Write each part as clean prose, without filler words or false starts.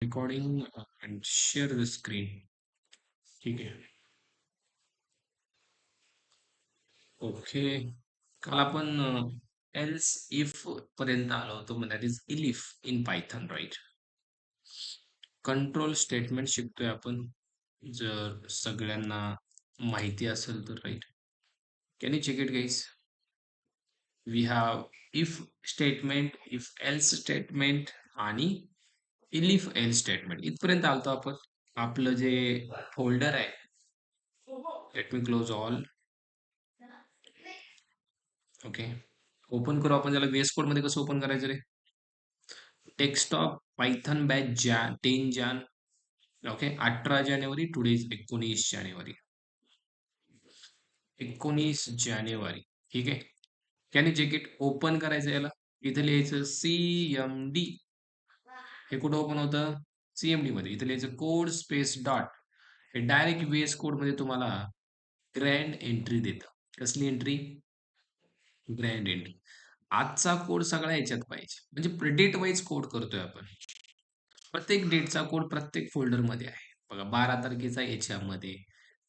recording and share the screen. ठीक आहे. Okay. काल आपण एल्स इफ पर्यंत आलो होतो. That is elif in Python, right? Control statement शिकतोय आपण. जर सगळ्यांना माहिती असेल तर, right? Can you check it guys? We have if statement, if else statement आणि इलिफ एल्स स्टेटमेंट. इथपर्यंत आलतो आपण. आपलं जे फोल्डर आहे, let me close all. Okay, open करू आपण. त्याला VS कोड मध्ये कसं ओपन करायचं रे? Desktop python batch 10 Jan. Okay, 18 जानेवारी. टुडे 19 जानेवारी. 19 जानेवारी. ठीक आहे. Can you check it? Open करायचं याला. इथे लिहायचं CMD. हे कुठं ओपन होतं? CMD मध्ये. इथे लिहायचं कोड स्पेस डॉट. हे डायरेक्ट VS कोड मध्ये तुम्हाला ग्रँड एंट्री देतं. कसली एंट्री? Grand entry. आजचा कोड सगळा याच्यात पाहिजे. म्हणजे डेट वाईज कोड करतोय आपण. प्रत्येक डेटचा कोड प्रत्येक फोल्डरमध्ये आहे. बघा, 12 तारखेचा याच्यामध्ये,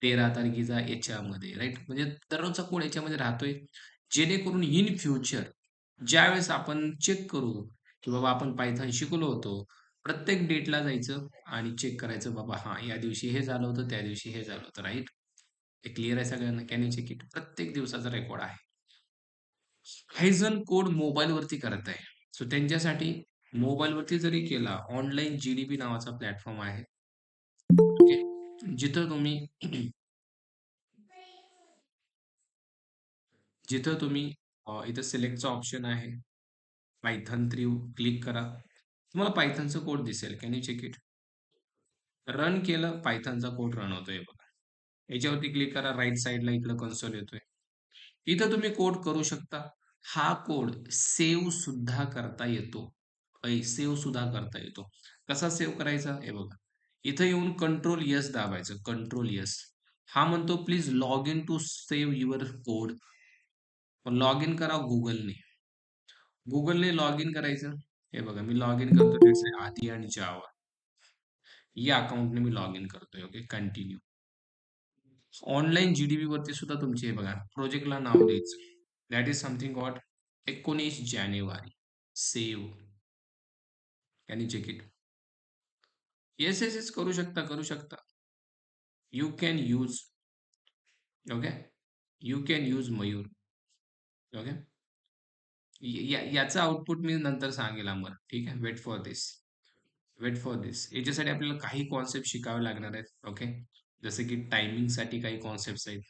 13 तारखेचा याच्यामध्ये, राईट? म्हणजे दररोजचा कोड याच्यामध्ये राहतोय. जेणेकरून इन फ्युचर ज्यावेळेस आपण चेक करू की बाबा आपण पायथन शिकलो होतो, प्रत्येक डेटला जायचं आणि चेक करायचं, बाबा हा या दिवशी हे झालं होतं, त्या दिवशी हे झालं होतं, राईट? हे क्लिअर आहे सगळ्यांना? Can you check it? प्रत्येक दिवसाचा रेकॉर्ड आहे. काही जण कोड मोबाईलवरती करत आहे. सो त्यांच्यासाठी मोबाईलवरती जरी केला, ऑनलाईन GDB नावाचा प्लॅटफॉर्म आहे. ओके, जिथं तुम्ही जिथं तुम्ही इथं सिलेक्टचा ऑप्शन आहे. पायथन 3 क्लिक करा. तुम्हाला पायथनचं कोड दिसेल. Can you check it? Run केलं, पायथनचा कोड रन होतोय बघा. याच्यावरती क्लिक करा. राईट साईडला इकडं कन्सोल येतोय. इथं तुम्ही कोड करू शकता. हा कोड सेव्ह सुद्धा करता येतो. सेव्ह सुद्धा करता येतो. कसा सेव्ह करायचा? हे बघा. इथं येऊन कंट्रोल यस दाबायचं. Control S. हा म्हणतो please log in to save your code. Log in करा गुगलने. गुगलने लॉग इन करायचं. हे बघा, मी लॉग इन करतो. आधी आणि जावा या अकाउंटने मी लॉग इन करतोय. Okay, continue. ऑनलाईन GDB वरती सुद्धा तुमचे हे बघा, प्रोजेक्टला नाव द्यायचं. That is something what? 19 जानेवारी. Save. Can you check it? Yes yes yes, करू शकता, करू शकता. You can use. Okay, you can use Mayur. Okay, याचं आउटपुट मी नंतर सांगेल आम्हाला. ठीक आहे, wait for this. Wait for this. याच्यासाठी आपल्याला काही कॉन्सेप्ट शिकावे लागणार आहेत. ओके, जसे की टायमिंगसाठी काही कॉन्सेप्ट आहेत.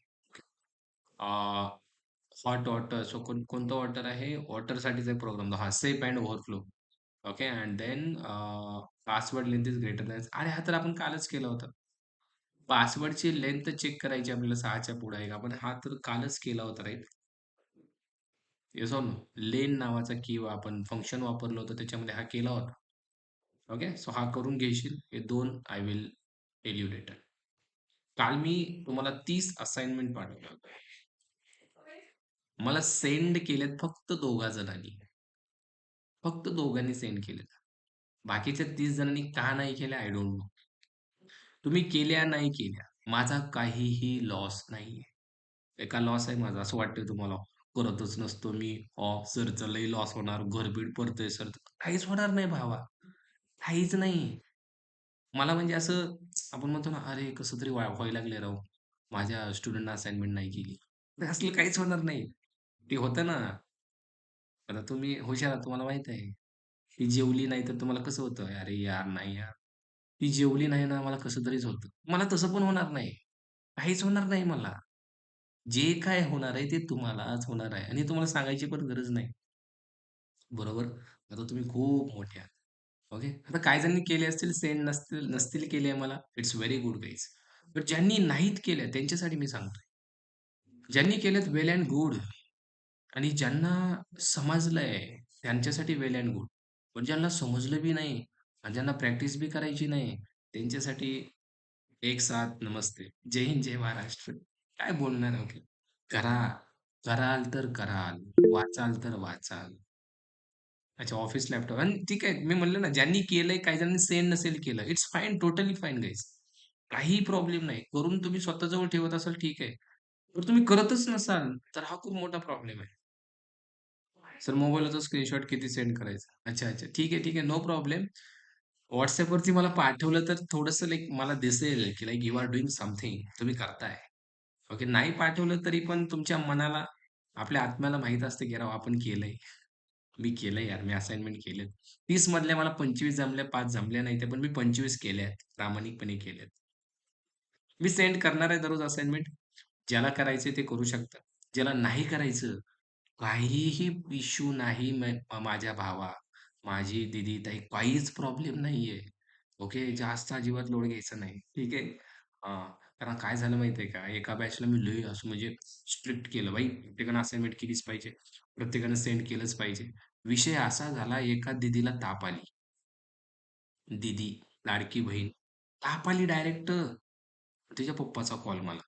Hot water. सो कोणतं वॉटर आहे? वॉटरसाठीचा प्रोग्राम. हा सेप and overflow. Okay, and then password length is greater than. अरे हा तर आपण कालच केलं होतं. पासवर्डची लेंथ चेक करायची आपल्याला 6च्या पुढे आहे का. आपण हा तर कालच केला होता, right? Yes or no? Len नावाचा की आपण फंक्शन वापरलं होतं, त्याच्यामध्ये हा केला होता. ओके, सो हा करून घेशील. हे 2 I will tell you later. काल मी तुम्हाला 30 असाइनमेंट पाठवल्या होत्या. मला सेंड केल्यात फक्त 2 जणांनी. फक्त दोघांनी सेंड केलेत. बाकीच्या 30 जणांनी का नाही केल्या, आय डोंट नो. तुम्ही केल्या नाही केल्या, माझा काहीही लॉस नाहीये. एका लॉस आहे माझा, असं वाटतंय तुम्हाला? करतच नसतो मी. सरचं लय लॉस होणार, घरबीड पडतंय सर. काहीच होणार नाही भावा, काहीच नाही. मला म्हणजे असं आपण म्हणतो ना, अरे कसं तरी व्हायला लागले राव, माझ्या स्टुडंटना असाइनमेंट नाही केली. असलं काहीच होणार नाही. ते होतं ना, आता तुम्ही हुशार आहात, तुम्हाला माहित आहे. ती जेवली नाही तर तुम्हाला कसं होतं? अरे यार, नाही यार, ती जेवली नाही ना, मला कसं तरीच होतं. मला तसं पण होणार नाही. काहीच होणार नाही मला. जे काय होणार आहे ते तुम्हालाच होणार आहे आणि तुम्हाला सांगायची पण गरज नाही. बरोबर? आता तुम्ही खूप मोठे आहात. ओके. आता काही जणांनी केले असतील, सेंड नसतील नसतील केले मला. It's very good guys. But ज्यांनी नाहीत केल्या त्यांच्यासाठी मी सांगतोय. ज्यांनी केल्यात वेल अँड गुड. आणि ज्यांना समजलंय त्यांच्यासाठी वेल अँड गुड. पण ज्यांना समजलं बी नाही आणि ज्यांना प्रॅक्टिस बी करायची नाही, त्यांच्यासाठी एक साथ नमस्ते. जय हिंद, जय महाराष्ट्र. काय बोलणार आहे? ओके. करा. कराल तर कराल. वाचाल तर वाचाल. अच्छा, ऑफिस लॅपटॉप आणि ठीक आहे. मी म्हणलं ना, ज्यांनी केलंय, काही जणांनी सेंड नसेल केलं. It's fine, totally fine guys. काहीही प्रॉब्लेम नाही. करून तुम्ही स्वतःजवळ ठेवत असाल ठीक आहे. तर तुम्ही करतच नसाल, तर हा खूप मोठा प्रॉब्लेम आहे. सर मोबाईलचा स्क्रीनशॉट किती सेंड करायचा? अच्छा, अच्छा. ठीक आहे, ठीक आहे. No problem. WhatsAppवरती मला पाठवलं तर थोडंसं लाइक मला दिसेल, की like you are doing something. तुम्ही करताय. ओके. नाही पाठवलं तरी पण तुमच्या मनाला, आपल्या आत्म्याला माहीत असतं, की राव आपण केलंय. मी केलंय यार, मी असाइनमेंट केलेत. 30 मधल्या मला 25 जमल्या, 5 जमल्या नाहीत, पण मी 25 केल्यात. प्रामाणिकपणे केल्यात. मी सेंड करणार आहे दररोज असाइनमेंट. ज्याला करायचंय ते करू शकतात. ज्याला नाही करायचं, काहीही इश्यू नाही माझ्या भावा, माझी दीदी, ताई काहीच प्रॉब्लेम नाहीये. ओके. जास्त अजिबात लोड घ्यायचा नाही. ठीक आहे. हां. कारण काय झालं माहिती का, एका बॅचला मी लय असं म्हणजे स्ट्रिक्ट केलं. भाई प्रत्येकानं असाइनमेंट केलीच पाहिजे. प्रत्येकानं सेंड केलंच पाहिजे. विषय असा झाला, एका दीदीला ताप आली. दीदी, लाडकी बहीण. ताप आली डायरेक्ट. तिच्या पप्पाचा कॉल मला.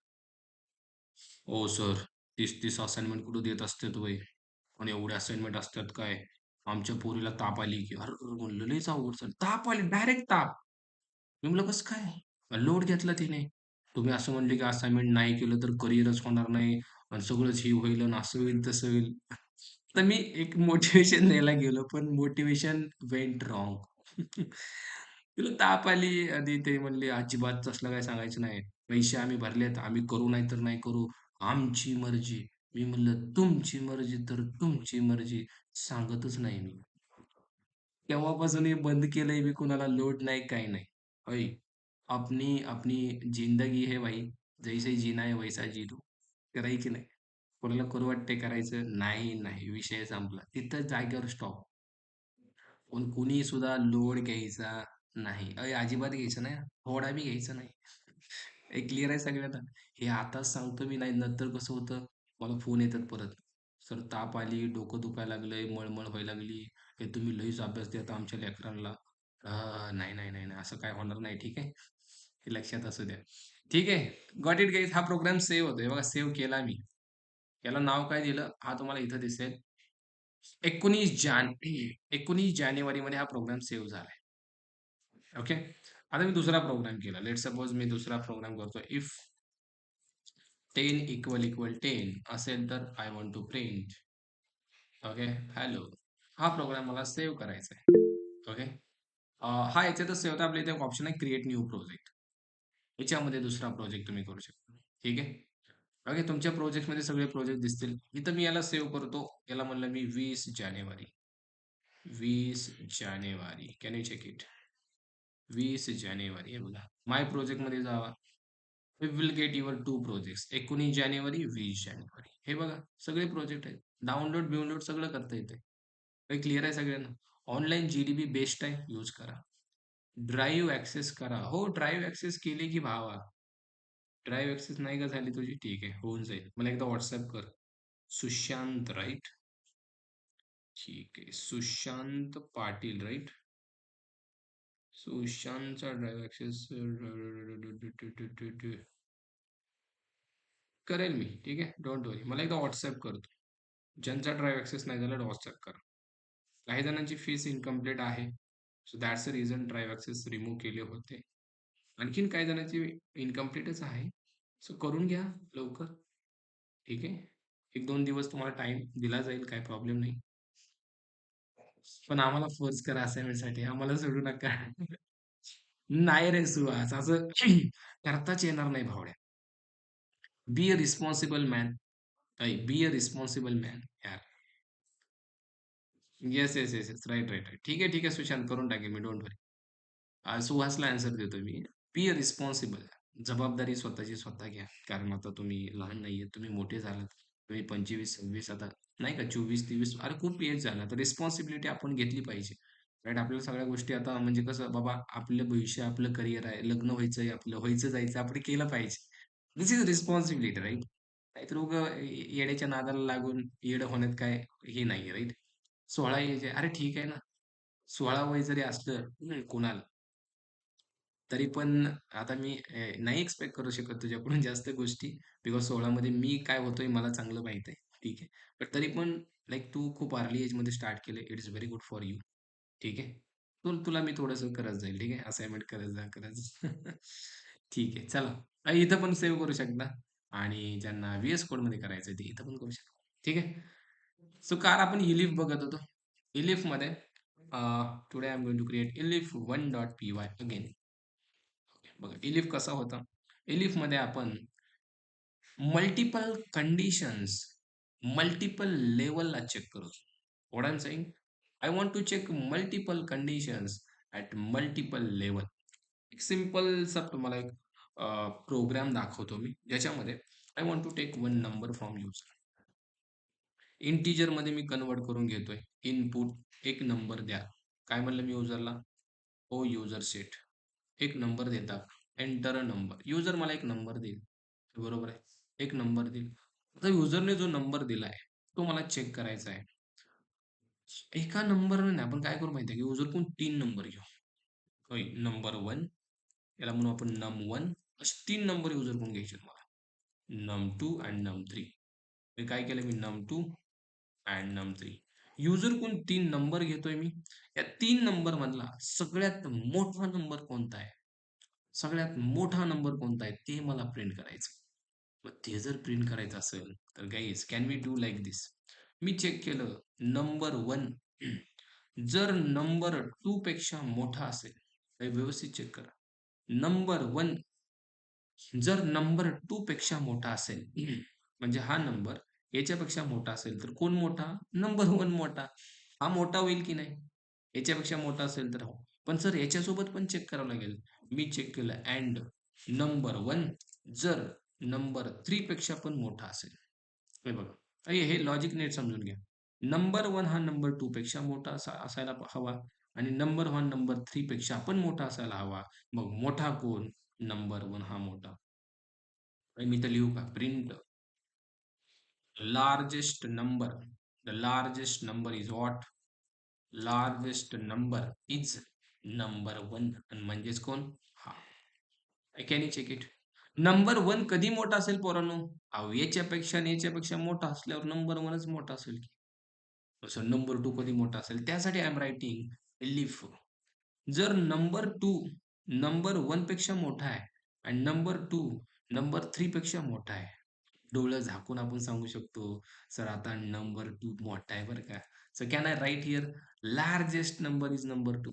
"ओ सर, 30-30 असाइनमेंट कुठं देत असतात व्हय? आणि एवढे असाइनमेंट असतात काय? आमच्या पोरीला ताप आली की." अरे म्हणलं लयच अवघड झालं. ताप आली, डायरेक्ट ताप. मी म्हणलं कसं काय? लोड घेतला तिने. तुम्ही असं म्हणले की असाइनमेंट नाही केलं तर करिअरच होणार नाही आणि सगळंच हे होईल आणि असं होईल, तसं होईल. तर मी एक मोटिव्हेशन द्यायला गेलो, पण मोटिव्हेशन वेंट रॉंग. तिला ताप आली आणि ते म्हणले, "अजिबात तसलं काही सांगायचं नाही. पैसे आम्ही भरलेत, आम्ही करू नाही तर नाही करू. आमची मर्जी." मी म्हणलं, "तुमची मर्जी तर तुमची मर्जी." सांगतच नाही मी. तेव्हापासून हे बंद केलंय मी, कुणाला लोड नाही, काही नाही. "ऐ, अपनी अपनी जिंदगी है भाई, जैसे जीना है वैसा जी लो." खरं की नाही? कोणाला करू वाटते करायचं? नाही, नाही. विषय संपला. तिथं जागेवर स्टॉप. पण कुणी सुद्धा लोड घ्यायचा नाही. अजिबात घ्यायचं नाही हां. थोडा बी घ्यायचा नाही. हे क्लिअर आहे सगळ्यांना? हे आताच सांगतो मी, नाही नंतर कसं होतं, मला फोन येतात परत. "सर ताप आली, डोकं दुखायला लागलंय, मळमळ व्हायला लागली. हे तुम्ही लईच अभ्यास देता आमच्या लेकरांना." नाही, नाही, नाही, नाही. असं काय होणार नाही. ठीक आहे. हे लक्षात असू द्या. ठीक आहे. Got it guys. हा प्रोग्राम सेव्ह होतोय. बघा सेव्ह केला मी. याला नाव काय दिलं? हा तुम्हाला इथं दिसेल. 19 जानेवारीमध्ये हा प्रोग्राम सेव्ह झालाय. ओके. आता मी दुसरा प्रोग्राम केला. लेट्स सपोज मी दुसरा प्रोग्राम करतो. इफ 10 = 10 असेल तर I want to print. Okay. Hello. हा प्रोग्राम मला सेव्ह करायचा आहे. ओके. हा याच्यातच सेव्ह होता. आपल्या इथे एक ऑप्शन आहे क्रिएट न्यू प्रोजेक्ट. याच्यामध्ये दुसरा प्रोजेक्ट तुम्ही करू शकता. ठीक आहे. ओके. तुमच्या प्रोजेक्टमध्ये सगळे प्रोजेक्ट दिसतील. इथं मी याला सेव्ह करतो. याला म्हणलं मी 20 जानेवारी. 20 जानेवारी. Can you check it? 20 जानेवारी हे बघा. माय प्रोजेक्टमध्ये जावा. We will get your 2 projects. 19 जानेवारी, 20 जानेवारी. हे बघा सगळे प्रोजेक्ट आहेत. डाउनलोड-बिउनलोड सगळं करता येतंय. हे क्लिअर आहे सगळ्यांना? ऑनलाईन जी बेस्ट आहे, यूज करा. ड्राईव्ह ॲक्सेस करा. हो, ड्राईव्ह ॲक्सेस केली की भावा. ड्राईव्ह ॲक्सेस नाही का झाली तुझी? ठीक आहे, होऊन जाईल. मला एकदा WhatsApp कर. सुशांत राइट? ठीक आहे. सुशांत पाटील राइट? सुशांतचा ड्राईव्ह ॲक्सेस करेल मी. ठीक आहे. Don't worry. मला एकदा WhatsApp कर तू. ज्यांचा ड्राईव्ह ॲक्सेस नाही झाला WhatsApp कर. काही जणांची फीस इन्कम्प्लीट आहे. So that's the reason drive access remove केले होते. आणखीन काही जणांची इन्कम्प्लीटच आहे. सो करून घ्या लवकर. ठीक आहे. 1-2 दिवस तुम्हाला टाईम दिला जाईल, काही प्रॉब्लेम नाही. पण आम्हाला फोर्स करा असाइनमेंटसाठी. आम्हाला सोडू नका. नाही रे सुहास, असं करताच येणार नाही भावड्या. Be a responsible man. Be a responsible man यार. Yes, yes, yes, yes. Right, right, right. ठीक आहे, ठीक आहे सुशांत, करून टाकेल मी, डोंट वरी. सुहासला आन्सर देतो मी. बी अ रिस्पॉन्सिबल. जबाबदारी स्वतःची स्वतः घ्या. कारण आता तुम्ही लहान नाहीये, तुम्ही मोठे झालात. तुम्ही 25-26 आता नाही का 24-23 अरे खूप एज झाला. तर रिस्पॉन्सिबिलिटी आपण घेतली पाहिजे. राइट. आपल्याला सगळ्या गोष्टी आता म्हणजे कसं बाबा आपलं भविष्य, आपलं करिअर आहे, लग्न व्हायचंय आपलं, व्हायचं जायचं आपण केलं पाहिजे. This is responsibility right. नाहीतर उगा येड्याच्या नादाला लागून येडं होण्यात काय हे नाहीये राइट. 16 एज आहे. अरे ठीक आहे ना. 16 वय जरी असलं कुणाला, तरी पण आता मी नाही एक्सपेक्ट करू शकत तुझ्याकडून जास्त गोष्टी. बिकॉज 16 मध्ये मी काय होतोय मला चांगलं माहीत आहे. ठीक आहे. पण तरी पण लाइक तू खूप अर्ली एजमध्ये स्टार्ट केलं. It is very good for you. ठीक आहे. तुला मी थोडंसं करत जाईल. ठीक आहे. असाइनमेंट करत जा, करत जा. ठीक आहे. चला. इथं पण सेव्ह करू शकता आणि ज्यांना व्ही-एस कोडमध्ये करायचं ते इथं पण करू शकता. ठीक आहे. सो कार आपण इलिफ बघत होतो. इलिफमध्ये today I am going to create elif 1.py again. बघा इलिफ कसा होता. इलिफमध्ये आपण मल्टिपल कंडिशन्स मल्टिपल लेवलला चेक करतो. What I am saying? I want to check multiple conditions at multiple level. एक सिंपलसा तुम्हाला एक प्रोग्राम दाखवतो मी, ज्याच्यामध्ये I want to take one number from user. इंटिजरमध्ये मी कन्व्हर्ट करून घेतोय. इनपुट एक नंबर द्या. काय म्हणलं मी युजरला? ओ युजर सेट. एक नंबर देतात. Enter a number. युजर मला एक नंबर देईल. बरोबर आहे. एक नंबर देईल. आता युजरने जो नंबर दिलाय, तो मला चेक करायचा आहे. एका नंबरने नाही, आपण काय करू माहिती आहे, की युजरकडून 3 नंबर घेऊ. होय, नंबर 1 याला म्हणू आपण num1 असे 3 नंबर युजरकडून घ्यायचे मला. num2 आणि num3. हे काय केलं मी num2 आणि num3. युजरकडून 3 नंबर घेतोय मी. या 3 नंबर मधला सगळ्यात मोठा नंबर कोणता आहे? सगळ्यात मोठा नंबर कोणता आहे ते मला प्रिंट करायचं. मग ते जर प्रिंट करायचं असेल, तर guys can we do like this? मी चेक केलं नंबर 1 जर नंबर 2 पेक्षा मोठा असेल, हे व्यवस्थित चेक करा. नंबर 1 जर नंबर 2 पेक्षा मोठा असेल, म्हणजे हा नंबर याच्यापेक्षा मोठा असेल, तर कोण मोठा? नंबर 1 मोठा. हा मोठा होईल की नाही? याच्यापेक्षा मोठा असेल तर हो. पण सर याच्यासोबत पण चेक करावं लागेल. मी चेक केलं अँड नंबर 1 जर नंबर 3 पेक्षा पण मोठा असेल. हे बघा. हे लॉजिक नीट समजून घ्या. नंबर 1 हा नंबर 2 पेक्षा मोठा असायला हवा आणि नंबर 1 नंबर 3 पेक्षा पण मोठा असायला हवा. मग मोठा कोण? नंबर 1 हा मोठा. मी तर लिहू का? Print largest number. The largest number is what? Largest number is number 1 म्हणजेच कोण? हा. Can you check it? Number 1 कधी मोठा असेल पोरांनो? अहो याच्यापेक्षा आणि याच्यापेक्षा मोठा असल्यावर नंबर 1च मोठा असेल की. तसं नंबर 2 कधी मोठा असेल? त्यासाठी आय एम रायटिंग लिफ. जर नंबर 2 नंबर 1 पेक्षा मोठा आहे आणि नंबर 2 नंबर 3 पेक्षा मोठा आहे. डोळं झाकून आपण सांगू शकतो, सर आता नंबर 2 मोठा आहे बरं का. So can I write here largest number is number 2?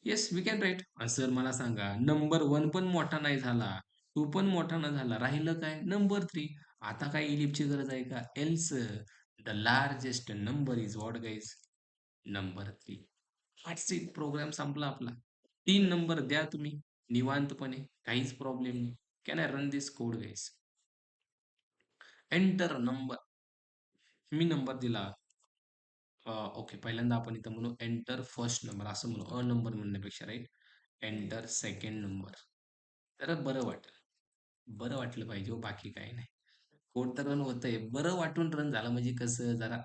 Yes, we can write. Sir मला सांगा नंबर 1 पण मोठा नाही झाला, 2 पण मोठा नाही झाला, राहिलं काय? नंबर 3. आता काय इलिप्सची गरज आहे का? Else the largest number is what guys? Number 3. That's it. Program संपला आपला. 3 नंबर द्या तुम्ही निवांतपणे, काहीच प्रॉब्लेम नाही. Can I run this code guys? Enter number. Me number दिला. ओके. पहिल्यांदा आपण इथं म्हणू एंटर फर्स्ट नंबर असं म्हणू. नंबर म्हणण्यापेक्षा राइट. Enter second number. तर बरं वाटेल. बरं वाटलं पाहिजे हो, बाकी काही नाही. कोड तर रन होतंय. बरं वाटून रन झालं म्हणजे कसं जरा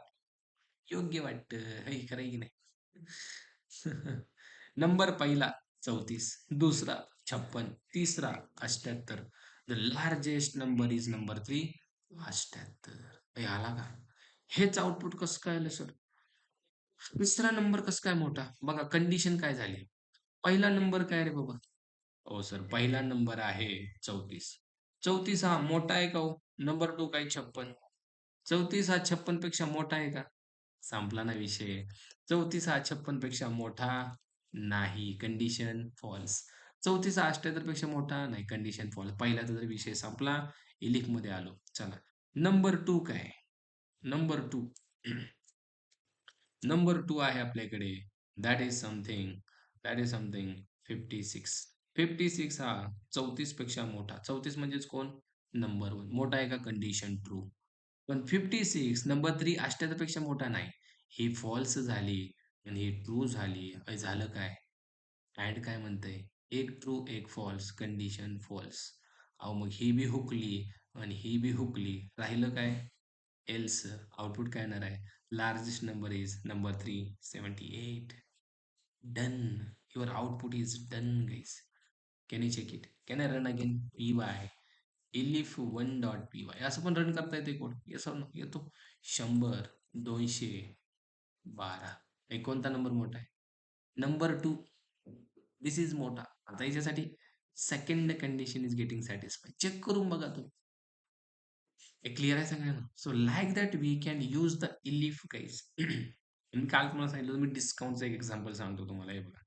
योग्य वाटतं. हे खरं आहे की नाही? नंबर पहिला 34, दुसरा 56, तिसरा 78. The largest number is number 3, 78. हे आला का? हेच आउटपुट कसं काय आलं सर? तिसरा नंबर कसं काय मोठा? बघा कंडिशन काय झाली? पहिला नंबर काय रे बाबा? हो सर, पहिला नंबर आहे 34. 34 हा मोठा आहे का हो? नंबर 2 काय 56. 34 हा 56 पेक्षा मोठा आहे का? संपला ना विषय. 34 हा 56 पेक्षा मोठा नाही. Condition false. 34 हा 78 पेक्षा मोठा नाही. Condition false. पहिल्याचा तर विषय संपला. एलिफमध्ये आलो. चला. नंबर 2 काय? नंबर 2. नंबर 2 आहे आपल्याकडे. That is something, that is something 56. 56 हा 34 पेक्षा मोठा. 34 म्हणजेच कोण? नंबर 1. मोठा आहे का? Condition true. पण 56 नंबर 3 78 पेक्षा मोठा नाही. ही फॉल्स झाली आणि ही ट्रू झाली. झालं काय? अँड काय म्हणतंय? एक ट्रू, एक फॉल्स. Condition false. अहो मग ही बी हुकली आणि ही बी हुकली. राहिलं काय? एल्स. आउटपुट काय येणार आहे? Largest number is number 3, 78. Done. Your output is done guys. Can you check it? Can I run again? py elif one dot p y असं पण रन करता येते कोड. येस और नो? येतो. 100, 212. कोणता नंबर मोठा आहे? नंबर 2. दिस इज मोठा. आता याच्यासाठी second condition is getting satisfied. Check करून बघा तुम्ही. हे क्लिअर आहे सगळ्यांना? So like that we can use the elif guys. मी काल तुम्हाला सांगितलं होतं, मी डिस्काउंटचं एक एक्झाम्पल सांगतो तुम्हाला. हे बघा,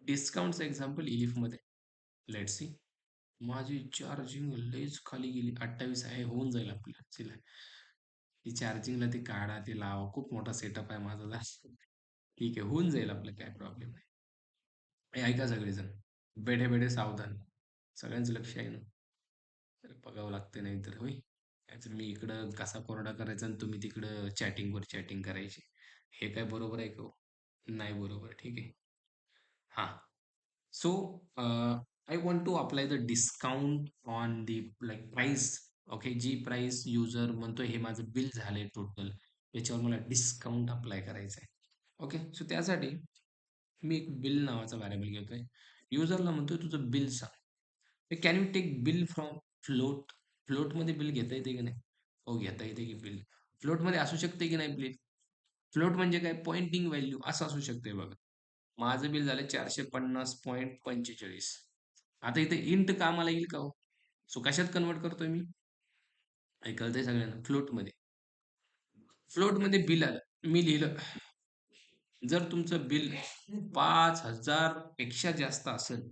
डिस्काउंटचं एक्झाम्पल इलिफमध्ये. Let's see. माझी चार्जिंग लयच खाली गेली. 28 आहे, होऊन जाईल आपलं. चला, ती चार्जिंगला ती काढा, ते लावा. खूप मोठा सेटअप आहे माझा जास्त. ठीक आहे, होऊन जाईल आपलं, काय प्रॉब्लेम नाही. हे ऐका सगळेजण, बेडे बेडे सावधान. सगळ्यांचं लक्ष आहे ना? तर बघावं लागतं नाही तर, होय. नाहीतर मी इकडं कसा कोरडा करायचा आणि तुम्ही तिकडं चॅटिंगवर चॅटिंग करायची. हे काय बरोबर आहे का हो? नाही बरोबर. ठीक आहे. हां. So, I want to apply the discount on the like price. Okay, जी प्राइस युजर म्हणतोय हे माझं बिल झालंय टोटल, याच्यावर मला डिस्काउंट अप्लाय करायचं आहे. ओके, सो त्यासाठी मी एक बिल नावाचा व्हेरिएबल घेतोय. युजरला म्हणतोय तुझं बिल सांग. Can you take bill from float? फ्लोटमध्ये बिल घेता येते की नाही? हो, घेता येते की बिल. फ्लोटमध्ये असू शकते की नाही बिल? फ्लोट म्हणजे काय? पॉइंटिंग व्हॅल्यू असं असू शकते बघा. माझं बिल झालं 450.45. आता इथे इंट कामाला येईल का हो? सो कशात कन्वर्ट करतोय मी? हे कळतंय सगळ्यांना? फ्लोटमध्ये. फ्लोटमध्ये बिल आलं. मी लिहिलं, जर तुमचं बिल 5,000 पेक्षा जास्त असेल,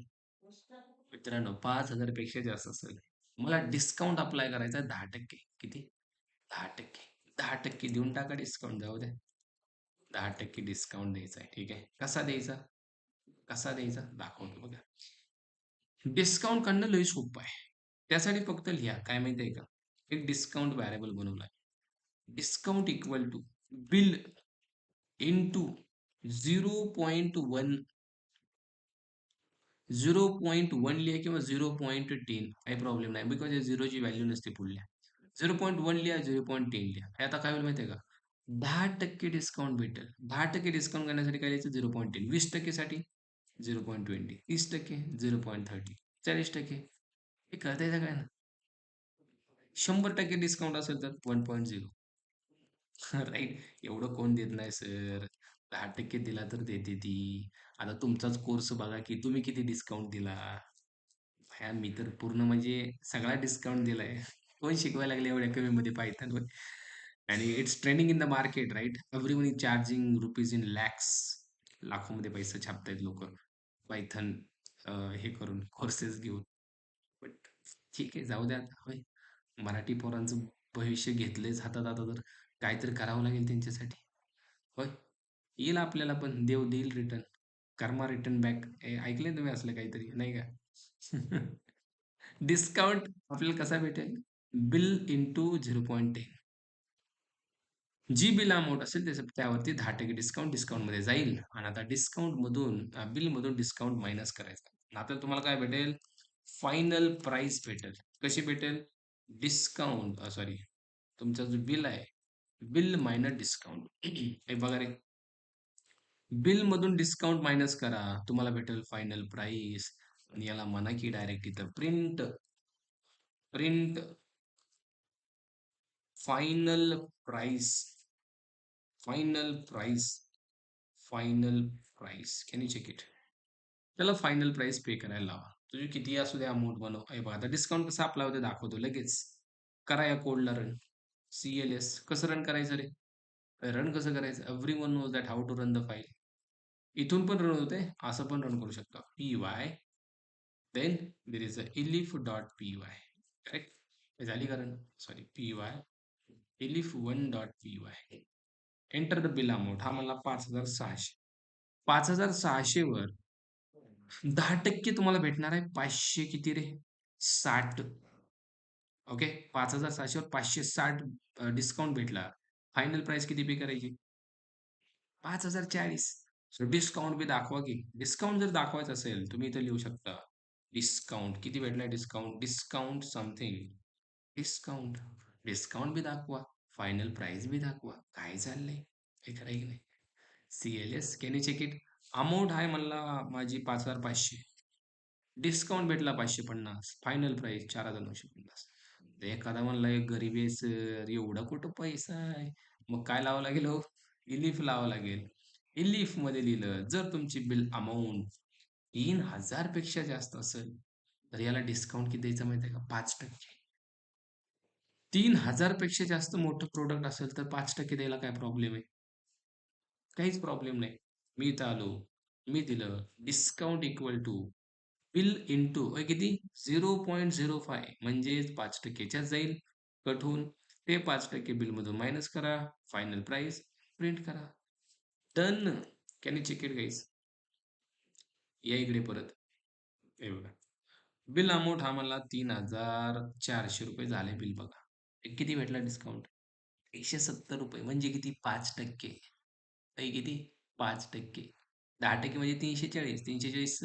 मित्रांनो 5,000 पेक्षा जास्त असेल, मला डिस्काउंट अप्लाय करायचा आहे 10%. किती? 10%. 10% देऊन टाका डिस्काउंट, जाऊ द्या. 10% डिस्काउंट द्यायचा आहे. ठीक आहे. कसा द्यायचा? कसा द्यायचा? दाखवतो बघा. डिस्काउंट काढणं लई सोपं आहे. त्यासाठी फक्त लिहा, काय माहिती आहे का? एक डिस्काउंट व्हेरिएबल बनवला आहे. Discount equal to bill into 0.1. 0.1 लिहा किंवा 0.10, काही प्रॉब्लेम नाही, बिकॉज या झिरोची व्हॅल्यू नसते पुढल्या. 0.1 लिहा, 0.10 लिहा. हे आता काय होईल माहिती आहे का? 10% डिस्काउंट भेटेल. 10% डिस्काउंट करण्यासाठी काय लिहायचं? 0.10. 20% साठी 0.20. 30% 0.30. 40%. हे कळतंय सगळ्यांना? 100% डिस्काउंट असेल तर 1.0. राईट. एवढं कोण देत नाही सर. 10% दिला तर देते ती. आता तुमचाच कोर्स बघा की तुम्ही किती डिस्काउंट दिला. भया मी तर पूर्ण म्हणजे सगळा डिस्काउंट दिलाय. कोण शिकवायला लागले एवढ्या कमी मध्ये पायथन वर? आणि it's trending in the market, right? Everyone is charging rupees in lakhs. लाखोमध्ये पैसे छापतायत लोक पायथन हे करून, कोर्सेस घेऊन. बट ठीक आहे, जाऊ द्या आता, होय. मराठी पोरांचं भविष्य घेतलंयच हातात आता, तर काहीतरी करावं लागेल त्यांच्यासाठी. होय. येईल आपल्याला पण, देव देईल रिटर्न. कर्मा रिटर्न बॅक. ऐकलंय तुम्ही असलं काहीतरी, नाही का? डिस्काउंट आपल्याला कसा भेटेल? Bill into 0.10. जी बिल अमाउंट असेल त्यावरती 10% डिस्काउंट डिस्काउंटमध्ये जाईल. आणि आता डिस्काउंटमधून बिलमधून डिस्काउंट मायनस करायचा. आपल्याला तुम्हाला काय भेटेल? फायनल प्राइस भेटेल. कशी भेटेल? डिस्काउंट सॉरी, तुमचं जो बिल आहे, बिल मायनस डिस्काउंट. हे बघा रे, बिलमधून डिस्काउंट मायनस करा, तुम्हाला भेटेल फायनल प्राइस. आणि याला म्हणा की डायरेक्ट इथं print print final price. Final price. Final price. Can you check it? त्याला फायनल प्राइस पे करायला लावा. तुझी किती असू दे अमाउंट बनव. हे बघा, आता डिस्काउंट कसा अप्लाय होते दाखवतो लगेच. करा या कोडला रन. CLS कसं रन करायचं रे? रन कसं करायचं? Everyone knows that how to run the file. इथून पण रन होते, असं पण रन करू शकतो. py, then there is a elif dot py. Correct? झाली का run? Sorry, py elif 1 dot py. Enter the bill amount. हा मला 5,600. 5,600 वर 10% तुम्हाला भेटणार आहे 500 किती रे? 60. ओके. 5,600 वर 560 डिस्काउंट भेटला. फायनल प्राइस किती पे करायची? 5,040. सो डिस्काउंट बी दाखवा की. डिस्काउंट जर दाखवायचं असेल, तुम्ही इथे लिहू शकता. डिस्काउंट किती भेटलाय? Discount discount something. Discount discount बी दाखवा, फायनल प्राइस बी दाखवा. काय चाललंय? हे खरं की नाही? CLS can you check it? Amount आहे मला माझी 5,500. डिस्काउंट भेटला 550, फायनल प्राइस 4,950. तर एखादा म्हणला एक गरीब आहे सर, एवढा कुठं पैसा आहे? मग काय लावावं लागेल हो? इलिफ लावावं लागेल. इलिफमध्ये लिहिलं, जर तुमची बिल अमाउंट 3,000 पेक्षा जास्त असेल, तर याला डिस्काउंट किती द्यायचं माहिती आहे का? 5%. 3,000 पेक्षा जास्त मोठं प्रोडक्ट असेल तर 5% द्यायला काय प्रॉब्लेम आहे? काहीच प्रॉब्लेम नाही. मी इथं आलो. मी दिलं discount equal to bill into किती? 0.05 म्हणजेच 5% च्याच जाईल. कट होऊन ते 5% बिलमधून मायनस करा. फायनल प्राइस प्रिंट करा. Done. Can you check it guys? या इकडे परत. हे बघा. बिल अमाउंट हा मला ₹3,400 झाले बिल बघा. किती भेटला डिस्काउंट? ₹170 म्हणजे किती? 5%. किती? 5%. 10% म्हणजे 340. 340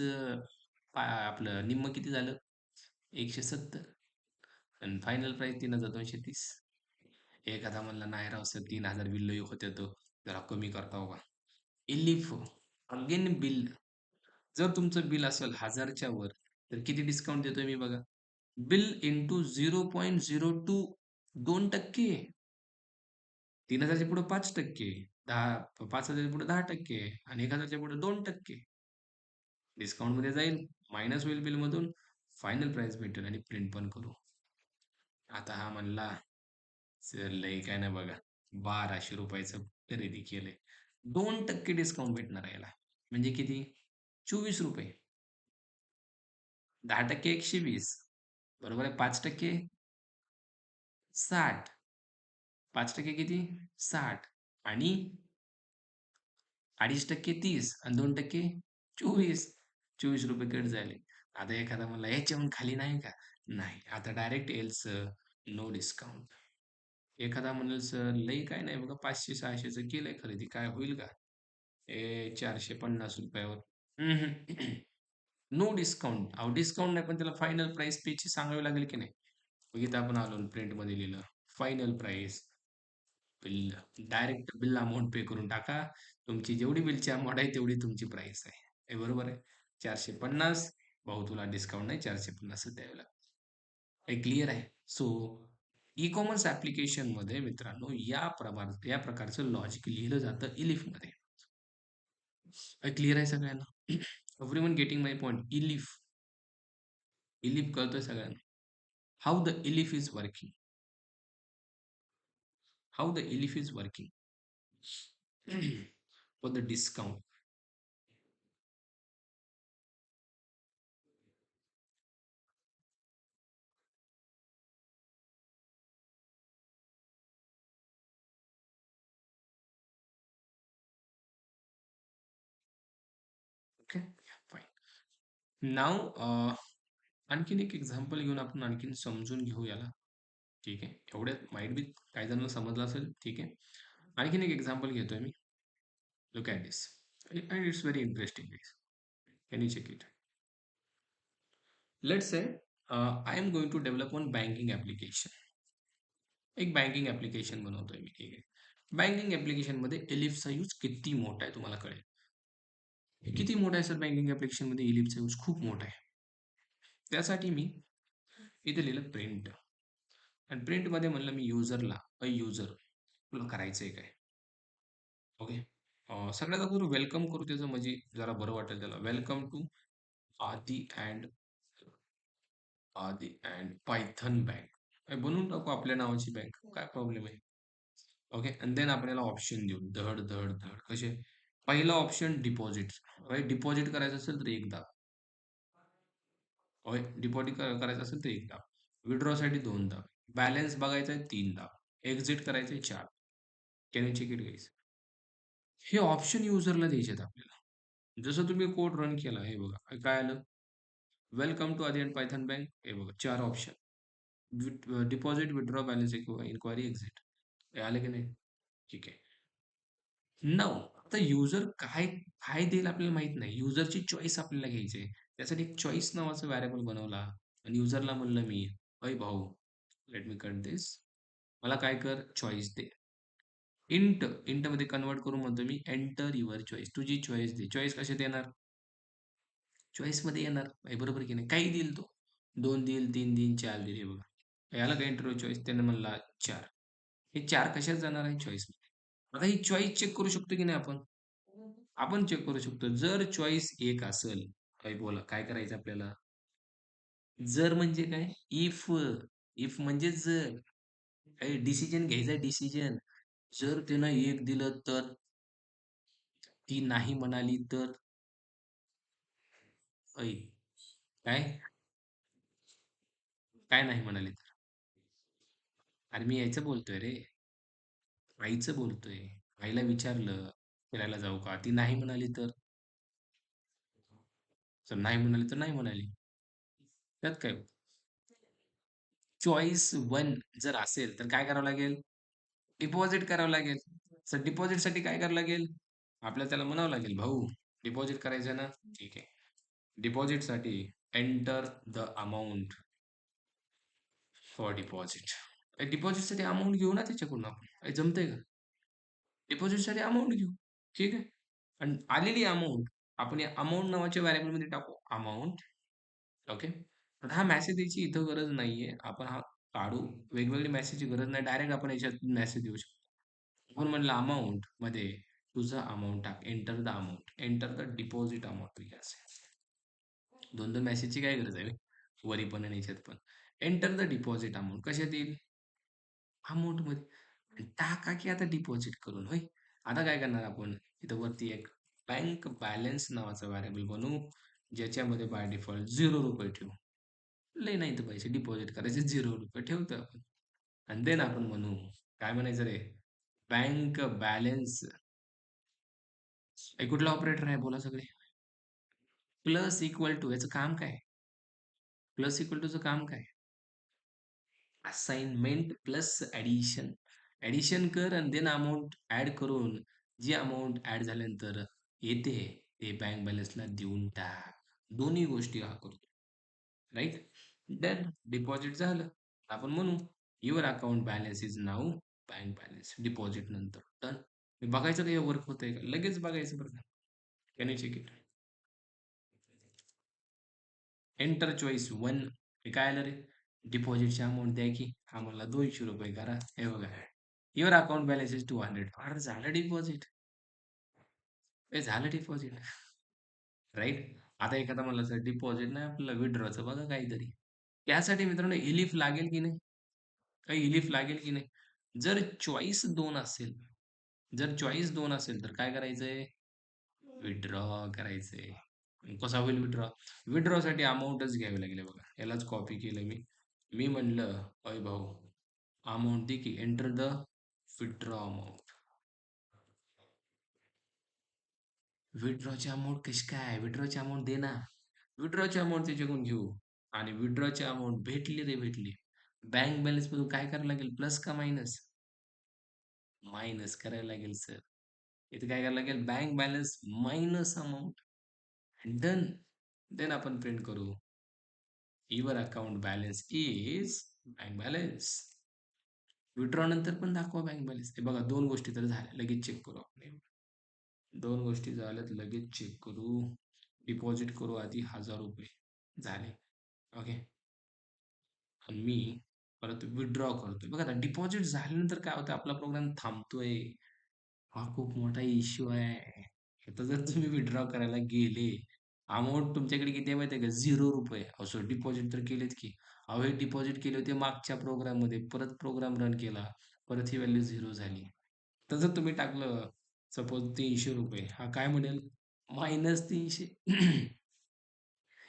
आपलं निम्म किती झालं? 170. आणि फायनल प्राइस 3,230. एखादा म्हणला नाही राव सर 3,000 बिल लई होते तो. जरा कमी करता हो का? इलिफ अगेन बिल. जर तुमचं बिल असेल 1000च्या वर तर किती डिस्काउंट देतोय मी बघा. Bill into 0.02 2%. 3,000च्या पुढे 5%. 5,000च्या पुढे 10% आणि 1,000च्या पुढे 2%. डिस्काउंटमध्ये जाईल, मायनस होईल बिलमधून, फायनल प्राइस भेटेल आणि प्रिंट पण करू. आता हा म्हणला, "सर लय काय नाही बघा, ₹1,200चं खरेदी केलंय." 2% डिस्काउंट भेटणार आहे याला. म्हणजे किती? ₹24. 10% 120. बरोबर आहे. 5% 60. 5% किती? 60 आणि 2.5% 30 आणि 2% 24. ₹24 कट झाले. आता एखादा म्हणला, "याच्याहून खाली नाही का?" नाही. आता डायरेक्ट येईल सर, नो डिस्काउंट. एखादा म्हणेल, "सर लई काय नाही बघा, 500-600चं केलंय खरेदी, काय होईल का?" ₹450 वर. No discount. अहो डिस्काउंट नाही, पण त्याला फायनल प्राइस त्याची सांगावी लागेल की नाही? मग इथं आपण आलो आणि प्रिंटमध्ये लिहिलं, final price bill. Direct bill amount pay करून टाका. तुमची जेवढी बिलची अमाउंट आहे तेवढी तुमची प्राइस आहे. हे बरोबर आहे. 450. भाऊ तुला डिस्काउंट नाही, 450च द्यावे लागतील. हे क्लिअर आहे. सो ई-कॉमर्स ॲप्लिकेशनमध्ये मित्रांनो या प्रकारचं लॉजिक लिहिलं जातं इलिफमध्ये. क्लिअर आहे सगळ्यांना? Everyone getting my point? Elif. Elif कळतोय सगळ्यांना? How the elif is working. How the elif is working for the discount. Okay, fine. Now आणखीन एक एक्झाम्पल घेऊन आपण आणखीन समजून घेऊ याला. ठीक आहे. एवढ्यात माईट बी काही जणांना समजलं असेल. ठीक आहे. आणखीन एक एक्झाम्पल घेतोय मी. Look at this. And it's very interesting guys. Can you check it? Let's say I am going to develop one banking application. एक बँकिंग ॲप्लिकेशन बनवतोय मी. ठीक आहे. बँकिंग ॲप्लिकेशनमध्ये एलिफचा यूज किती मोठा आहे तुम्हाला कळेल. किती मोठा आहे सर बँकिंग ॲप्लिकेशनमध्ये एलिफचा यूज? खूप मोठा आहे. त्यासाठी मी इथे लिहिलं प्रिंट. आणि प्रिंटमध्ये म्हणलं मी युजरला, अ युजर तुला करायचंय काय? ओके. सगळ्यात अगोदर वेलकम करू त्याचं, म्हणजे जरा बरं वाटेल त्याला. Welcome to Aadi and Python bank. बनवून टाकू आपल्या नावाची बँक. काय प्रॉब्लेम आहे? ओके. आणि देन आपण याला ऑप्शन देऊ. धड, धड, धड. कसे? पहिला ऑप्शन डिपॉझिट. डिपॉझिट करायचं असेल तर 1 दाब. होय. डिपॉझिट करायचं असेल तर 1 दाब. विथड्रॉसाठी 2 दाब. बॅलन्स बघायचा आहे 3 दाब. एक्झिट करायचं आहे 4. Can you check it guys? हे ऑप्शन युजरला द्यायचे आहेत आपल्याला. जसं तुम्ही कोड रन केला, हे बघा काय आलं? Welcome to Aadi and Python bank. हे बघा 4 option. Deposit, withdraw, balance inquiry, exit. हे आले की नाही? ठीक आहे. नाऊ आता युजर काय काय देईल आपल्याला माहित नाही. युजरची चॉईस आपल्याला घ्यायची आहे. त्यासाठी एक चॉईस नावाचा व्हेरिएबल बनवला आणि युजरला म्हणलं मी, "अय भाऊ, लेट मी कट धिस. मला काय कर, चॉईस दे." इंटमध्ये कन्व्हर्ट करून म्हणतो मी, "एंटर युअर चॉईस." तुझी चॉईस दे. चॉईस कशी देणार? चॉईसमध्ये येणार. बरोबर की नाही? काही देईल तो. 2 देईल, 3 देईल, 4 देईल. हे बघा. याला काय इंटरव्ह्यू चॉईस त्याने म्हणला 4. हे 4 कशात जाणार आहे? चॉईसमध्ये. आता ही चॉईस चेक करू शकतो की नाही आपण? आपण चेक करू शकतो. जर चॉईस 1 असेल, काही बोला काय करायचं आपल्याला? जर म्हणजे काय? इफ. इफ म्हणजे जर. काही डिसिजन घ्यायचा डिसिजन. जर त्यानं 1 दिलं तर, ती नाही म्हणाली तर, ऐ काय? काय नाही म्हणाली तर? अरे मी यायचं बोलतोय रे. आईचं बोलतोय. आईला विचारलं, फिरायला जाऊ का? ती नाही म्हणाली तर? जर नाही म्हणाली तर नाही म्हणाली. त्यात काय? चॉईस 1 जर असेल तर काय करावं लागेल? डिपॉझिट करावं लागेल. तर डिपॉझिटसाठी काय करावं लागेल? आपल्याला त्याला म्हणावं लागेल, "भाऊ डिपॉझिट करायचं ना?" ठीक आहे. डिपॉझिटसाठी enter the amount for deposit. डिपॉझिटसाठी अमाउंट घेऊ ना त्याच्याकडून आपण. काही जमतंय का? डिपॉझिटसाठी अमाउंट घेऊ. ठीक आहे. आणि आलेली अमाउंट आपण या अमाउंट नावाच्या व्हेरिएबलमध्ये टाकू. अमाउंट. ओके. आता हा मेसेज द्यायची इथं गरज नाहीये. आपण हा काढू. वेगवेगळी मेसेजची गरज नाही. डायरेक्ट आपण याच्यात मेसेज देऊ शकतो. आपण म्हणलं अमाउंटमध्ये तुझं अमाउंट टाक. Enter the amount. Enter the deposit amount असेल. 2-2 मेसेजची काय गरज आहे? वरी पण आणि ह्याच्यात पण. एंटर द डिपॉझिट अमाउंट कशात येईल? अमाउंटमध्ये. टाका की आता डिपॉझिट करून होय. आता काय करणार आपण? इथं वरती एक बँक बॅलन्स नावाचा व्हेरिएबल बनवू, ज्याच्यामध्ये बाय डिफॉल्ट ₹0 ठेवू. लय नाही तर पैसे डिपॉझिट करायचे ₹0 ठेवतो आपण. आणि देन आपण म्हणू, काय म्हणायचं रे? Bank balance. हे कुठला ऑपरेटर आहे बोला सगळे? प्लस इक्वल टू याचं काम काय? प्लस इक्वल टूचं काम काय? Assignment plus addition. ॲडिशन कर आणि देन अमाउंट ॲड करून जी अमाउंट ॲड झाल्यानंतर येते, ते बँक बॅलन्सला देऊन टाक. दोन्ही गोष्टी हा करतो. राइट? डन. डिपॉझिट झालं. आपण म्हणू your account balance is now bank balance. Deposit नंतर. डन. बघायचं का हे वर्क होतंय का? लगेच बघायचं बरं का. Can you check it? Enter choice 1. हे काय आलं रे? डिपॉझिटची अमाउंट द्या की. आम्हाला ₹200 करा. हे बघा. Your account balance is 200. अरे झालं डिपॉझिट. हे झालं डिपॉझिट. राइट? आता एखादा म्हणला सर डिपॉझिट नाही आपल्याला विथड्रॉचं बघा काहीतरी. त्यासाठी मित्रांनो एलिफ लागेल की नाही? काही एलिफ लागेल की नाही? जर चॉईस 2 असेल, जर चॉईस 2 असेल तर काय करायचंय? विथड्रॉ करायचंय. कसा होईल विथड्रॉ? विथड्रॉसाठी अमाउंटच घ्यावी लागेल हे बघा. यालाच कॉपी केलं मी. मी म्हणलं, "अय भाऊ अमाउंट दे की एंटर द विथड्रॉ अमाउंट." विथड्रॉची अमाउंट कशी काय? विथड्रॉची अमाउंट दे ना. विथड्रॉची अमाउंट त्याच्याकडून घेऊ आणि विथड्रॉची अमाउंट भेटली रे भेटली. बँक बॅलन्समधून काय करावं लागेल? प्लस का मायनस? मायनस करायला लागेल सर. इथे काय करायला लागेल? Bank balance minus amount. Done. Then आपण प्रिंट करू. Your account balance is bank balance. Withdraw नंतर पण दाखवा बँक बॅलन्स. हे बघा 2 गोष्टी तर झाल्या. लगेच चेक करू आपण. 2 गोष्टी झाल्यात. लगेच चेक करू. डिपॉझिट करू आधी ₹1000 झाले. ओके. आणि मी परत विथड्रॉ करतोय. बघा ना डिपॉझिट झाल्यानंतर काय होतं आपला प्रोग्राम थांबतोय. हा खूप मोठा इश्यू आहे. आता जर तुम्ही विथड्रॉ करायला गेले, अमाउंट तुमच्याकडे किती आहे माहिती आहे का? ₹0. अहो सर डिपॉझिट तर केलेत की. अहो हे डिपॉझिट केले होते मागच्या प्रोग्राममध्ये. परत प्रोग्राम रन केला. परत ही व्हॅल्यू 0 झाली. तर जर तुम्ही टाकलं सपोज ₹300 हा काय म्हणेल? -300.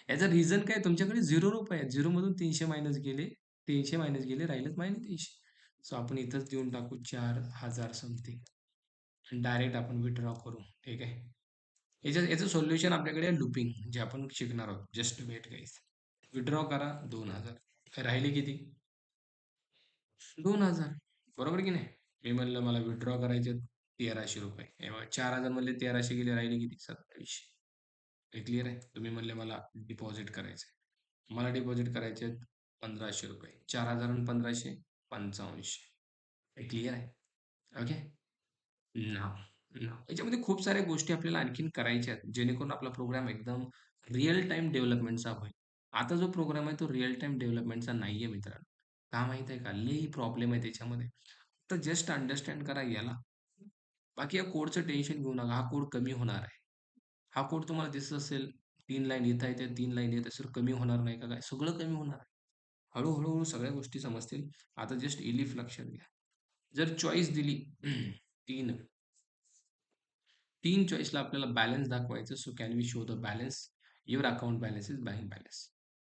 याचं रिझन काय? तुमच्याकडे ₹0 आहेत. 0 मधून 300 मायनस गेले. 300 मायनस गेले. राहिलेत -300. सो आपण इथंच देऊन टाकू 4000 समथिंग. डायरेक्ट आपण विथड्रॉ करू. ठीक आहे. याचं सोल्युशन आपल्याकडे आहे लूपिंग जे आपण शिकणार आहोत. Just weight guys. विथड्रॉ करा 2000. राहिले किती? 2000. बरोबर की नाही? मी म्हणलं मला विथड्रॉ करायचे ₹1300. हे बघा 4000 मधले 1300 गेले राहिले किती? 2700. हे क्लिअर आहे? तुम्ही म्हणले मला डिपॉझिट करायचंय. मला डिपॉझिट करायचे आहेत ₹1500. 4000 आणि 1500 5500. हे क्लिअर आहे? ओके. नाव. नाव. याच्यामध्ये खूप साऱ्या गोष्टी आपल्याला आणखीन करायच्या आहेत, जेणेकरून आपला प्रोग्राम एकदम रिअल टाईम डेव्हलपमेंटचा होईल. आता जो प्रोग्राम आहे तो रिअल टाईम डेव्हलपमेंटचा नाहीये मित्रांनो. का माहीत आहे का? लई प्रॉब्लेम आहे त्याच्यामध्ये. तर जस्ट अंडरस्टँड करा याला. बाकी या कोडचं टेन्शन घेऊ नका. हा कोड कमी होणार आहे. हा कोड तुम्हाला दिसत असेल 3 लाईन येत आहेत, 3 लाईन येत असेल, कमी होणार नाही का काय? सगळं कमी होणार आहे. हळू सगळ्या गोष्टी समजतील. आता जस्ट इलिफ लक्षात घ्या. जर चॉईस दिली 3 3 चॉईसला आपल्याला बॅलन्स दाखवायचं. So can we show the balance? Your account balance is bank balance.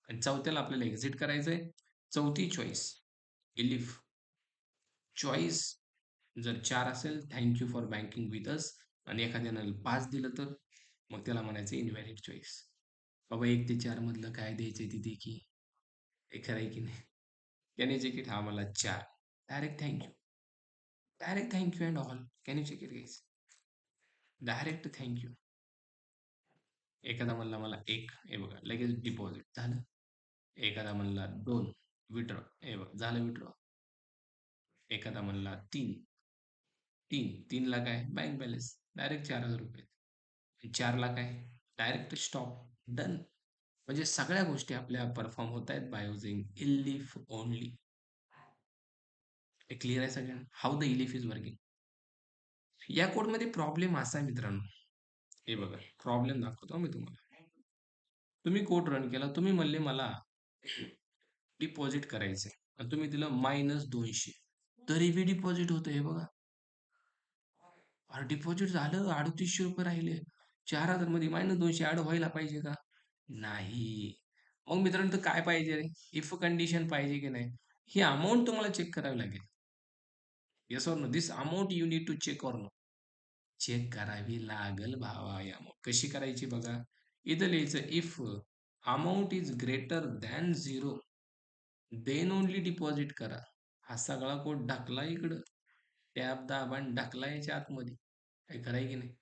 आणि चौथ्याला आपल्याला एक्झिट करायचंय. चौथी चॉईस इलिफ चॉईस जर 4 असेल, thank you for banking with us आणि एखाद्यानं 5 दिलं तर मग त्याला म्हणायचं इनव्हॅलिड चॉईस. बाबा 1 ते 4 मधलं काय द्यायचंय ते दे की. हे खरं आहे की नाही? Can you check it? हा मला 4. Direct thank you. Direct thank you and all. Can you check it guys? Direct thank you. एखादा म्हणला मला 1, हे बघा लगेच डिपॉझिट झालं. एखादा म्हणला 2, विथड्रॉ, हे बघ झालं विथड्रॉ. एखादा म्हणला 3, 3 ला काय बँक बॅलन्स डायरेक्ट ₹4000. 4 ला काय डायरेक्ट स्टॉप डन. म्हणजे सगळ्या गोष्टी आपल्या परफॉर्म होत आहेत बाय युजिंग इलिफ ओनली. हे क्लिअर आहे सगळ्यांना? How the elif is working. या कोडमध्ये प्रॉब्लेम असा आहे मित्रांनो. हे बघा प्रॉब्लेम दाखवतो मी तुम्हाला. तुम्ही कोड रन केला. तुम्ही म्हणले मला डिपॉझिट करायचंय आणि तुम्ही दिलं -200 तरी बी डिपॉझिट होतं हे बघा. अरे डिपॉझिट झालं ₹3800 राहिले. 4000 मध्ये -200 ॲड व्हायला पाहिजे का? नाही. मग मित्रांनो तर काय पाहिजे रे? इफ कंडिशन पाहिजे की नाही? ही अमाउंट तुम्हाला चेक करावी लागेल. Yes or no? This amount you need to check or no? Check करावी लागेल भावा ही अमाउंट. कशी करायची बघा. इथं लिहायचं if amount is greater than 0 then only deposit करा. हा सगळा कोड ढकला इकडं. टॅब दाबा आणि ढकला याच्या आतमध्ये. काय खरं की नाही?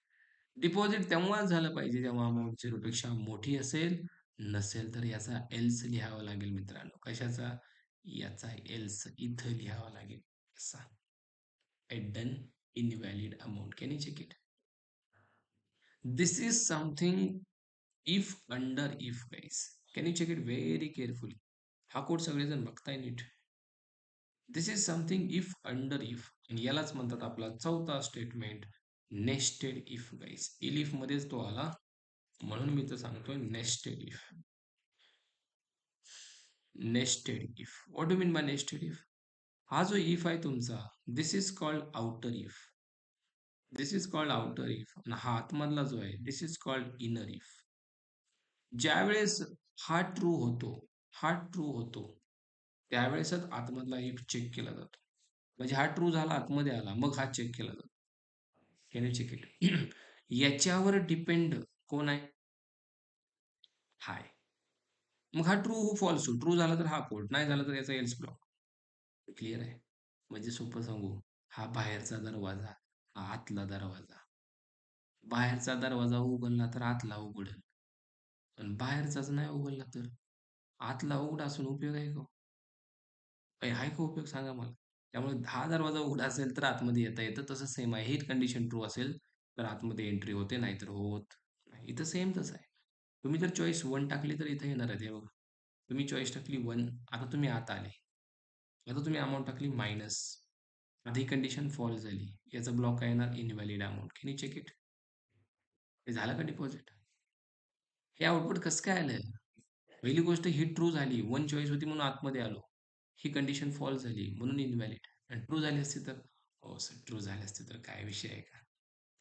डिपॉझिट तेव्हाच झालं पाहिजे जेव्हा अमाउंट 0 पेक्षा मोठी असेल. नसेल तर याचा एल्स लिहावा लागेल मित्रांनो. कशाचा? याचा एल्स इथं लिहावा लागेल. असा. A done invalid amount. Can you check it? This is something if under if guys. Can you check it very carefully? हा कोड सगळेजण बघताय नीट. This is something if under if आणि यालाच म्हणतात आपला चौथा statement nested if guys. If मध्येच तो आला म्हणून मी तर सांगतोय nested if. Nested if what do mean by nested if? हा जो इफ आहे तुमचा this is called outer if. This is called outer if आणि हा आतमधला जो आहे this is called inner if. ज्यावेळेस हा ट्रू होतो, हा ट्रू होतो, त्यावेळेसच आतमधला इफ चेक केला जातो. म्हणजे हा ट्रू झाला आतमध्ये आला मग हा चेक केला जातो. Can you check it? याच्यावर डिपेंड कोण आहे? हाय. मग हा ट्रू फॉल्स ट्रू झाला तर हा कोड नाही झाला तर याचा एल्स ब्लॉक. क्लिअर आहे? म्हणजे सोपं सांगू, हा बाहेरचा दरवाजा, हा आतला दरवाजा. बाहेरचा दरवाजा उघडला तर आतला उघडेल. पण बाहेरचाच नाही उघडला तर आतला उघडा असून उपयोग आहे का? आहे का उपयोग सांगा मला? त्यामुळे हा दरवाजा उघडा असेल तर आतमध्ये येता येतं. तसं सेम आहे. ही कंडिशन ट्रू असेल तर आतमध्ये एंट्री होते, नाहीतर होत नाही. इथं सेम तसं आहे. तुम्ही जर चॉईस 1 टाकली तर इथं येणार आहे हे बघा. तुम्ही चॉईस टाकली 1, आता तुम्ही आत आले. आता तुम्ही अमाउंट टाकली मायनस. आता ही कंडिशन फॉल्स झाली. याचा ब्लॉक काय येणार? Invalid amount. Can you check it? हे झालं का डिपॉझिट? हे आउटपुट कसं काय आलं? पहिली गोष्ट ही ट्रू झाली. 1 चॉईस होती म्हणून आतमध्ये आलो. ही कंडिशन फॉल्स झाली म्हणून इनव्हॅलिड आणि ट्रू झाली असती तर हो सर ट्रू झाली असती तर काय विषय आहे का?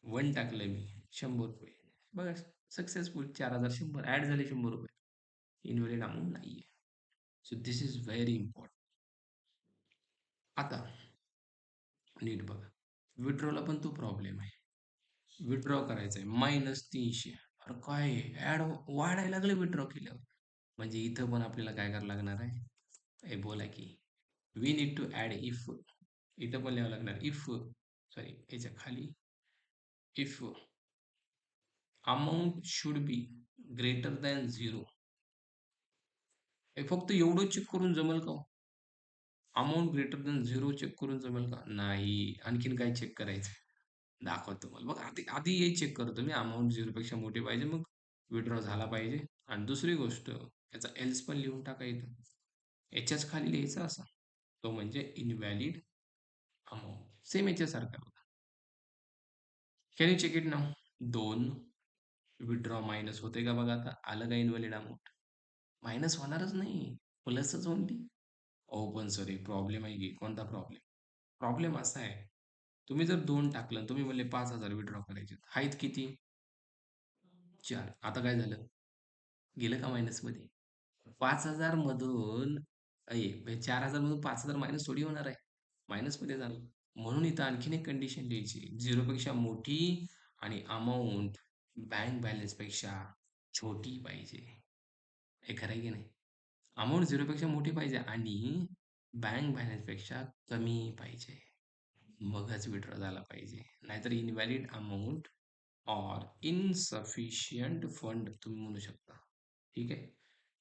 1 टाकलं मी ₹100 बघा सक्सेसफुल 4100 ॲड झाले ₹100. इनव्हॅलिड अमाउंट नाहीये. So this is very important. आता नीट बघा. विथड्रॉला पण तो प्रॉब्लेम आहे. विथड्रॉ करायचं आहे -300. अरे काय ॲड वाढायला लागले विथड्रॉ केल्यावर. म्हणजे इथं पण आपल्याला काय करावं लागणार आहे? हे बोला की we need to add if. इथं पण लिहावं लागणार इफ सॉरी याच्या खाली if amount should be greater than 0. हे फक्त एवढं चेक करून जमेल का? अमाउंट ग्रेटर दॅन 0 चेक करून जमेल का? नाही. आणखीन काय चेक करायचं? दाखवतो तुम्हाला. बघा आधी आधी हे चेक करतो मी अमाउंट 0 पेक्षा मोठी पाहिजे मग विथड्रॉ झाला पाहिजे. आणि दुसरी गोष्ट याचा एल्स पण लिहून टाका इथं. याच्याच खाली लिहायचा असा. तो म्हणजे इनव्हॅलिड अमाउंट. सेम याच्यासारखा बघा. Can you check it now? 2 withdraw minus होते का बघा आता? आलं का इनव्हॅलिड अमाउंट? मायनस होणारच नाही. प्लसच ओन्ली. अहो पण सर एक प्रॉब्लेम आहे की. कोणता प्रॉब्लेम? प्रॉब्लेम असा आहे, तुम्ही जर 2 टाकलं तुम्ही म्हणले 5,000 विथड्रॉ करायचे. आहेत किती? 4. आता काय झालं? गेलं का मायनसमध्ये? 5,000 मधून 4,000 मधून 5,000 मायनस थोडी होणार आहे. मायनसमध्ये झालं. म्हणून इथं आणखीन एक कंडिशन द्यायची. 0 पेक्षा मोठी आणि अमाउंट बँक बॅलन्सपेक्षा छोटी पाहिजे. हे खरं आहे की नाही? अमाउंट 0 पेक्षा मोठी पाहिजे आणि बँक बॅलन्सपेक्षा कमी पाहिजे. मगच विथड्रॉ झाला पाहिजे. नाहीतर invalid amount or insufficient fund तुम्ही म्हणू शकता. ठीक आहे.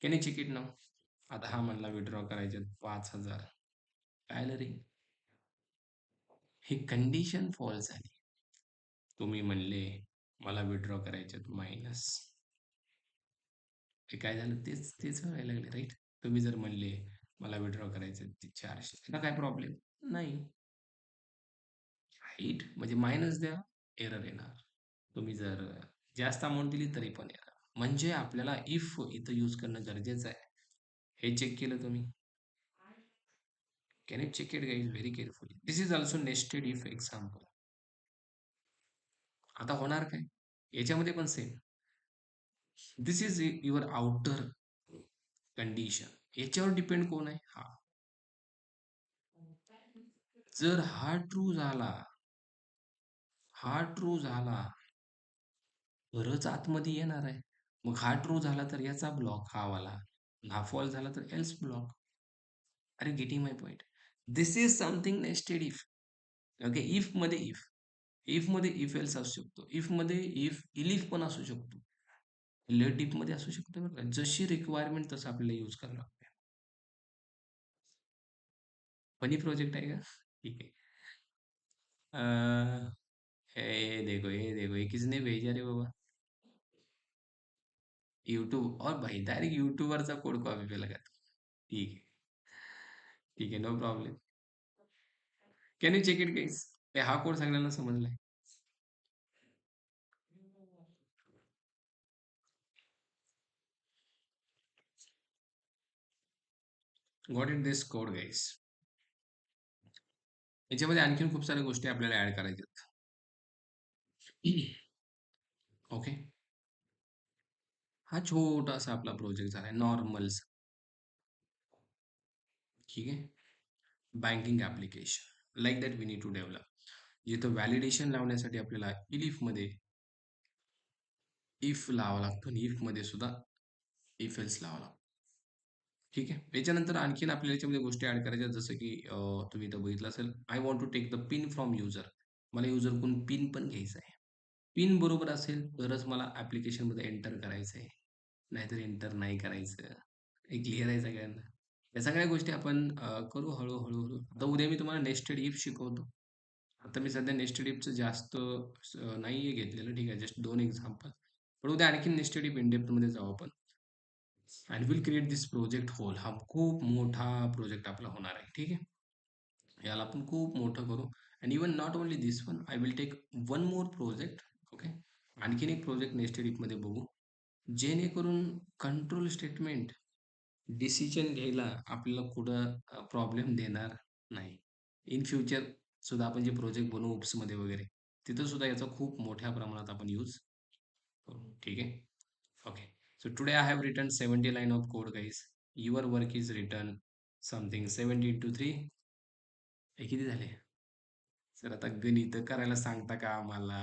Can you check it now? आता हा म्हणला विथड्रॉ करायचे 5,000. काय आलं रे? ही कंडिशन फॉल्स झाली. तुम्ही म्हणले मला विथड्रॉ करायचे मायनस. हे काय झालं? तेच तेच व्हायला लागले राईट. तुम्ही जर म्हणले मला विथड्रॉ करायचे 400, आता काय प्रॉब्लेम नाही. राईट, म्हणजे मायनस द्या, एरर येणार. तुम्ही जर जास्त अमाउंट दिली तरी पण येणार. म्हणजे आपल्याला इफ इथं यूज करणं गरजेचं आहे. हे चेक केलं तुम्ही? Can you check it guys very carefully? This is also nested if example. आता होणार काय? याच्यामध्ये पण same. This is your outer condition. याच्यावर डिपेंड कोण आहे? हा. जर हा ट्रू झाला तरच आतमध्ये येणार आहे. मग हा ट्रू झाला तर याचा ब्लॉक हा वाला. हा फॉल झाला तर एल्स ब्लॉक. अरे getting my point? This is something nested if. Okay. If मध्ये इफ एल्स असू शकतो. इफ मध्ये इफ इलिफ पण असू शकतो. लेट इफ मध्ये असू शकतो बरं का. जशी रिक्वायरमेंट तसं आपल्याला यूज करायला लागते. फनी प्रोजेक्ट आहे का? ठीक आहे. ये किसने भेजा रे बाबा? यूट्यूब और भाई डायरेक्ट यूट्यूबरचा कोड कॉपी पे लगा. ठीक है. ठीक आहे. No problem. Can you check it guys? हा कोड सगळ्यांना समजलाय? Got it this code guys? याच्यामध्ये आणखीन खूप साऱ्या गोष्टी आपल्याला ऍड करायच्यात. ओके. हा छोटासा आपला प्रोजेक्ट झालाय नॉर्मल. ठीक आहे. Banking application like that we need to develop. जिथं व्हॅलिडेशन लावण्यासाठी आपल्याला इलिफ मध्ये इफ लावा लागतो आणि इफ मध्ये सुद्धा इफ एल्स लावा लागतो. ठीक आहे. त्याच्यानंतर आणखीन आपल्याला याच्यामध्ये गोष्टी ऍड करायच्या जसं की तुम्ही इथं बघितलं असेल, I want to take the pin from user. मला युजरकडून पिन पण घ्यायचा आहे. पिन बरोबर असेल तरच मला ॲप्लिकेशनमध्ये एंटर करायचं आहे. नाहीतर एंटर नाही करायचं. हे क्लिअर आहे सगळ्यांना? या सगळ्या गोष्टी आपण करू हळू. आता उद्या मी तुम्हाला नेस्टेड इफ शिकवतो. आता मी सध्या नेस्टेड इफचं जास्त नाहीये घेतलेलं. ठीक आहे. Just 2 example. पण उद्या आणखीन नेस्टेड इफ इन डेप्थमध्ये जाऊ आपण. And will create this project whole. हा खूप मोठा प्रोजेक्ट आपला होणार आहे. ठीक आहे. याला आपण खूप मोठं करू. And even not only this one, I will take one more project. Okay. आणखीन एक प्रोजेक्ट नेस्टेड इफमध्ये बघू. जेणेकरून कंट्रोल स्टेटमेंट डिसिजन घ्यायला आपल्याला कुठं प्रॉब्लेम देणार नाही. इन फ्युचर सुद्धा आपण जे प्रोजेक्ट बनवू ओप्समध्ये वगैरे, तिथं सुद्धा याचा खूप मोठ्या प्रमाणात आपण यूज करू. ठीक आहे. Okay. So today I have written 70 line of code, guys. Your work is written something 70 into 3. हे किती झाले? सर आता गणित करायला सांगता का आम्हाला?